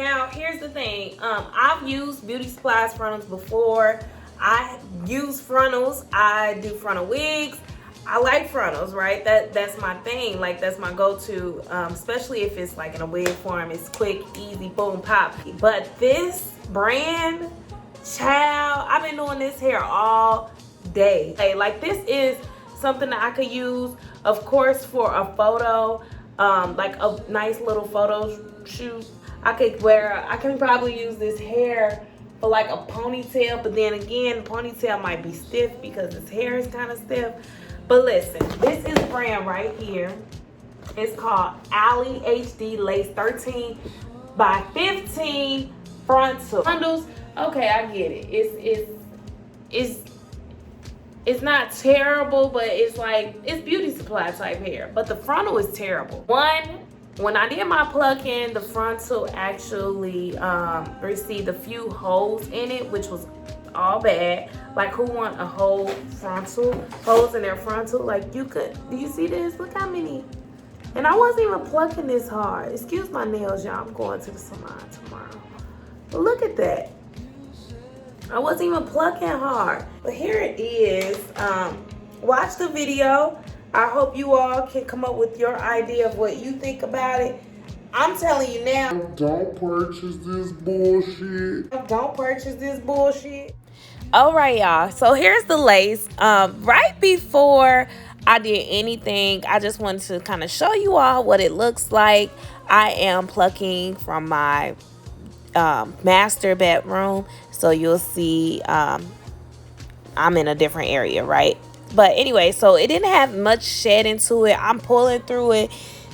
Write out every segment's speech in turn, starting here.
Now, here's the thing. I've used beauty supplies frontals before. I use frontals. I do frontal wigs. I like frontals, right? That's my thing. Like, that's my go-to, especially if it's like in a wig form. It's quick, easy, boom, pop. But this brand, child, I've been doing this hair all day. Like, this is something that I could use, of course, for a photo, like a nice little photo shoot. I can probably use this hair for like a ponytail, but then again, ponytail might be stiff because his hair is kind of stiff. But listen, this is the brand right here. It's called Alley HD Lace 13 by 15 Frontal Bundles. Okay, I get it. It's not terrible, but it's like, it's beauty supply type hair. But the frontal is terrible. When I did my plucking, the frontal actually received a few holes in it, which was all bad. Like, who want a whole frontal, holes in their frontal? Like, do you see this? Look how many. And I wasn't even plucking this hard. Excuse my nails, y'all. I'm going to the salon tomorrow. But look at that. I wasn't even plucking hard. But here it is. Watch the video. I hope you all can come up with your idea of what you think about it. I'm telling you now. Don't purchase this bullshit. Don't purchase this bullshit. All right, y'all. So here's the lace. Right before I did anything, I just wanted to kind of show you all what it looks like. I am plucking from my master bedroom. So you'll see I'm in a different area, right? But anyway, so it didn't have much shed into it. I'm pulling through it.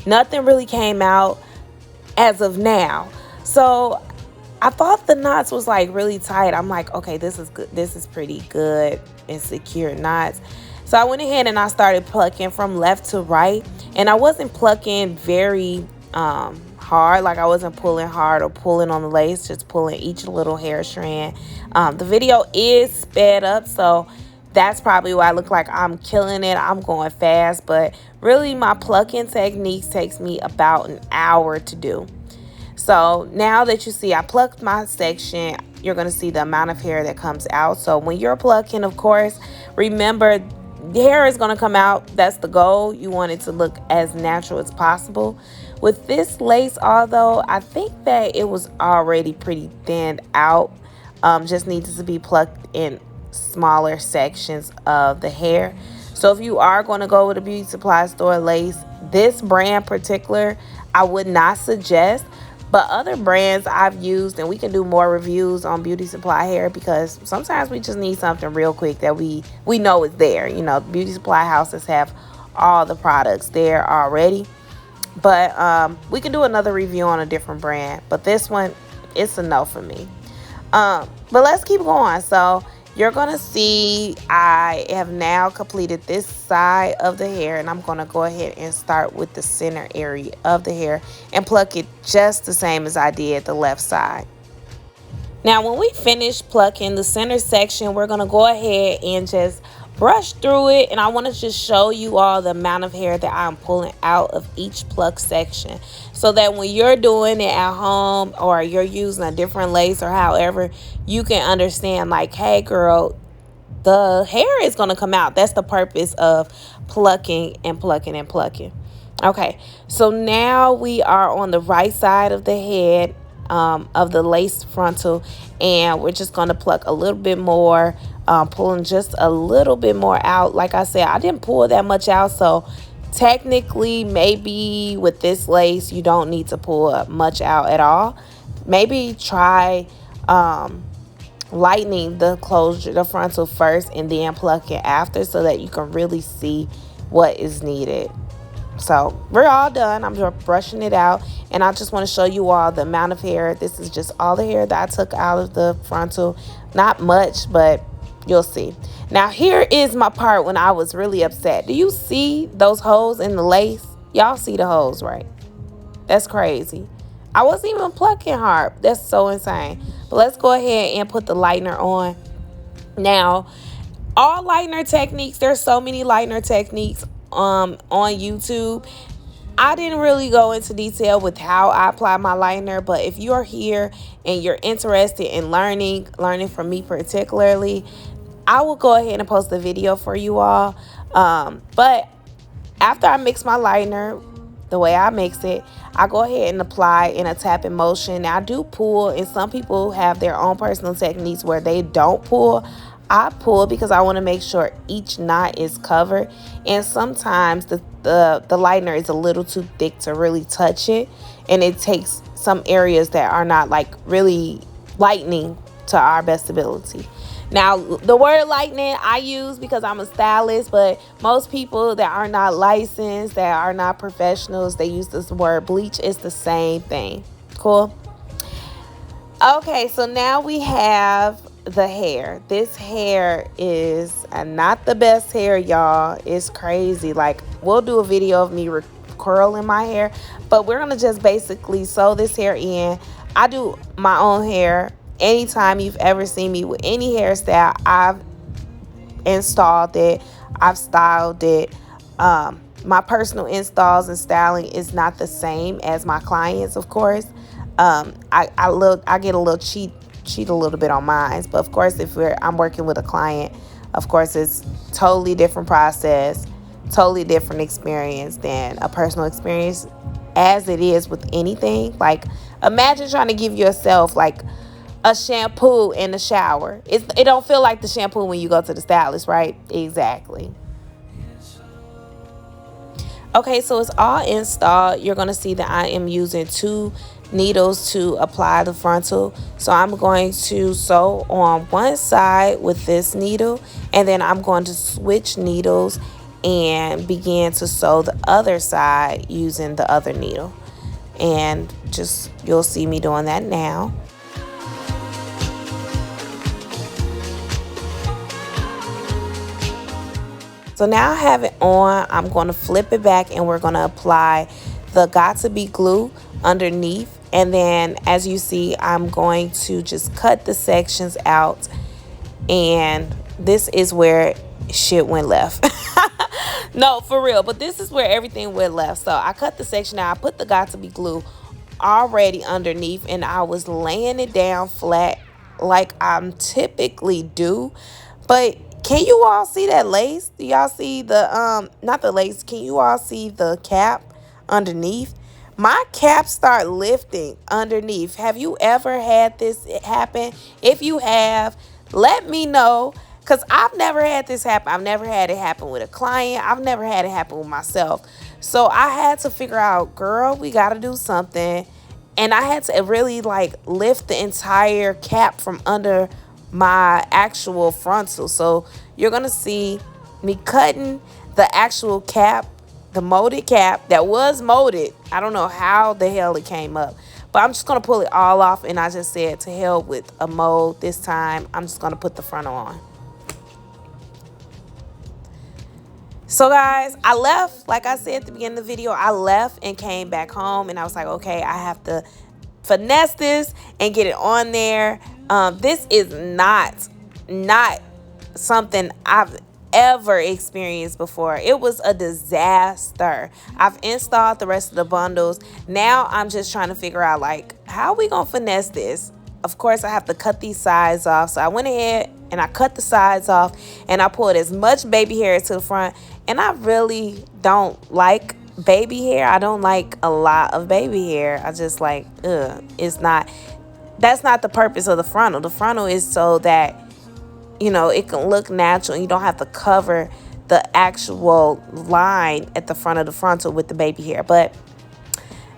Nothing really came out as of now. So I thought the knots was like really tight. I'm like, okay, this is good. This is pretty good and secure knots. So I went ahead and I started plucking from left to right. And I wasn't plucking very hard. Like, I wasn't pulling hard or pulling on the lace, just pulling each little hair strand. The video is sped up, so that's probably why I look like I'm killing it. I'm going fast, but really my plucking techniques takes me about an hour to do. So now that you see I plucked my section, you're going to see the amount of hair that comes out. So when you're plucking, of course, remember the hair is going to come out. That's the goal. You want it to look as natural as possible. With this lace, although I think that it was already pretty thinned out, just needs to be plucked in smaller sections of the hair. So if you are going to go with a beauty supply store lace, this brand particular I would not suggest, but other brands I've used, and we can do more reviews on beauty supply hair, because sometimes we just need something real quick that we know is there. You know, beauty supply houses have all the products there already, but we can do another review on a different brand. But this one, it's a no for me. But let's keep going. So you're going to see I have now completed this side of the hair, and I'm going to go ahead and start with the center area of the hair and pluck it just the same as I did the left side. Now, when we finish plucking the center section, we're going to go ahead and just brush through it, and I want to just show you all the amount of hair that I'm pulling out of each pluck section, so that when you're doing it at home or you're using a different lace or however, you can understand, like, hey girl, the hair is going to come out. That's the purpose of plucking and plucking and plucking. Okay, so now we are on the right side of the head of the lace frontal, and we're just going to pluck a little bit more, pulling just a little bit more out. Like I said, I didn't pull that much out, so technically maybe with this lace you don't need to pull much out at all. Maybe try lightening the closure, the frontal first, and then pluck it after, so that you can really see what is needed. So we're all done. I'm just brushing it out, and I just want to show you all the amount of hair. This is just all the hair that I took out of the frontal. Not much, but you'll see. Now here is my part when I was really upset. Do you see those holes in the lace? Y'all see the holes, right? That's crazy. I wasn't even plucking hard. That's so insane. But let's go ahead and put the lightener on. Now, all lightener techniques, there's so many lightener techniques on YouTube. I didn't really go into detail with how I apply my lightener, but if you are here and you're interested in learning from me particularly, I will go ahead and post a video for you all. But after I mix my lightener, the way I mix it, I go ahead and apply in a tapping motion. Now, I do pull, and some people have their own personal techniques where they don't pull. I pull because I want to make sure each knot is covered, and sometimes the lightener is a little too thick to really touch it, and it takes some areas that are not like really lightening to our best ability. Now, the word lightening I use because I'm a stylist, but most people that are not licensed, that are not professionals, they use this word bleach. It's the same thing. Cool? Okay, so now we have the hair. This hair is not the best hair, y'all. It's crazy. Like, we'll do a video of me curling my hair, but we're going to just basically sew this hair in. I do my own hair. Anytime you've ever seen me with any hairstyle, I've installed it, I've styled it. My personal installs and styling is not the same as my clients, of course. I get a little cheat a little bit on mine, but of course, if I'm working with a client, of course, it's totally different process, totally different experience than a personal experience, as it is with anything. Like, imagine trying to give yourself like a shampoo in the shower. It don't feel like the shampoo when you go to the stylist, right? Exactly. Okay, so it's all installed. You're going to see that I am using 2 needles to apply the frontal. So I'm going to sew on one side with this needle, and then I'm going to switch needles and begin to sew the other side using the other needle. And just, you'll see me doing that now. So now I have it on. I'm going to flip it back, and we're going to apply the Got2b glue underneath. And then, as you see, I'm going to just cut the sections out. And this is where shit went left. No, for real. But this is where everything went left. So I cut the section out. I put the Got2b glue already underneath, and I was laying it down flat like I typically do. But can you all see that lace? Do y'all see the not the lace? Can you all see the cap underneath? My cap start lifting underneath. Have you ever had this happen? If you have, let me know, because I've never had this happen. I've never had it happen with a client. I've never had it happen with myself. So I had to figure out, girl, we got to do something. And I had to really like lift the entire cap from under my actual frontal. So you're going to see me cutting the actual cap, the molded cap that was molded. I don't know how the hell it came up, but I'm just going to pull it all off. And I just said, to hell with a mold this time. I'm just going to put the frontal on. So guys, I left, like I said at the beginning of the video, I left and came back home, and I was like, okay, I have to finesse this and get it on there. This is not something I've ever experienced before. It was a disaster. I've installed the rest of the bundles. Now I'm just trying to figure out, like, how are we gonna finesse this? Of course, I have to cut these sides off. So I went ahead and I cut the sides off, and I pulled as much baby hair to the front. And I really don't like baby hair. I don't like a lot of baby hair. I just like, it's not, that's not the purpose of the frontal. The frontal is so that, you know, it can look natural. You don't have to cover the actual line at the front of the frontal with the baby hair. But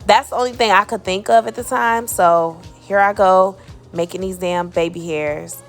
that's the only thing I could think of at the time. So here I go, making these damn baby hairs.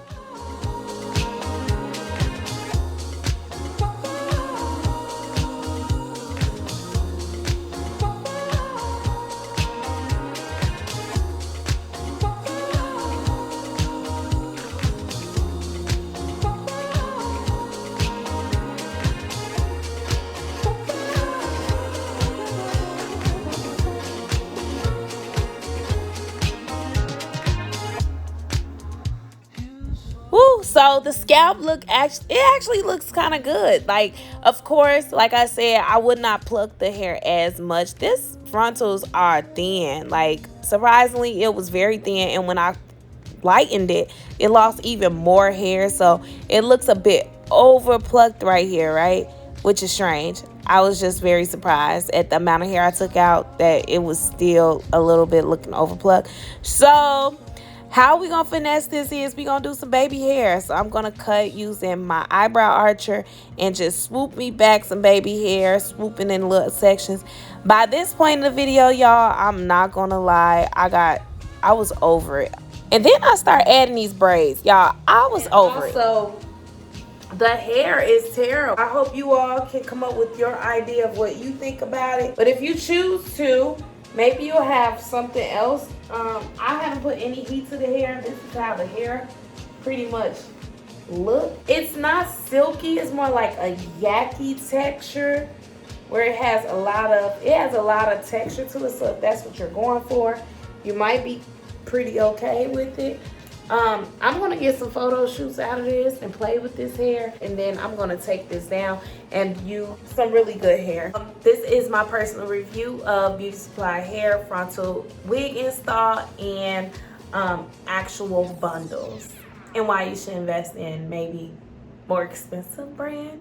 So the scalp it actually looks kind of good. Like, of course, like I said, I would not pluck the hair as much. This frontals are thin. Like, surprisingly, it was very thin, and when I lightened it, it lost even more hair. So it looks a bit over plucked right here, right? Which is strange. I was just very surprised at the amount of hair I took out, that it was still a little bit looking over plucked. So how we gonna finesse this is we gonna do some baby hair. So I'm gonna cut using my eyebrow archer and just swoop me back some baby hair, swooping in little sections. By this point in the video, y'all, I'm not gonna lie, I was over it. And then I start adding these braids, y'all. I was over it. So the hair is terrible. I hope you all can come up with your idea of what you think about it. But if you choose to, maybe you'll have something else. I haven't put any heat to the hair. This is how the hair pretty much look. It's not silky. It's more like a yucky texture, where it has a lot of texture to it. So if that's what you're going for, you might be pretty okay with it. I'm gonna get some photo shoots out of this and play with this hair, and then I'm gonna take this down and use some really good hair. This is my personal review of Beauty Supply hair frontal wig install and actual bundles, and why you should invest in maybe more expensive brand.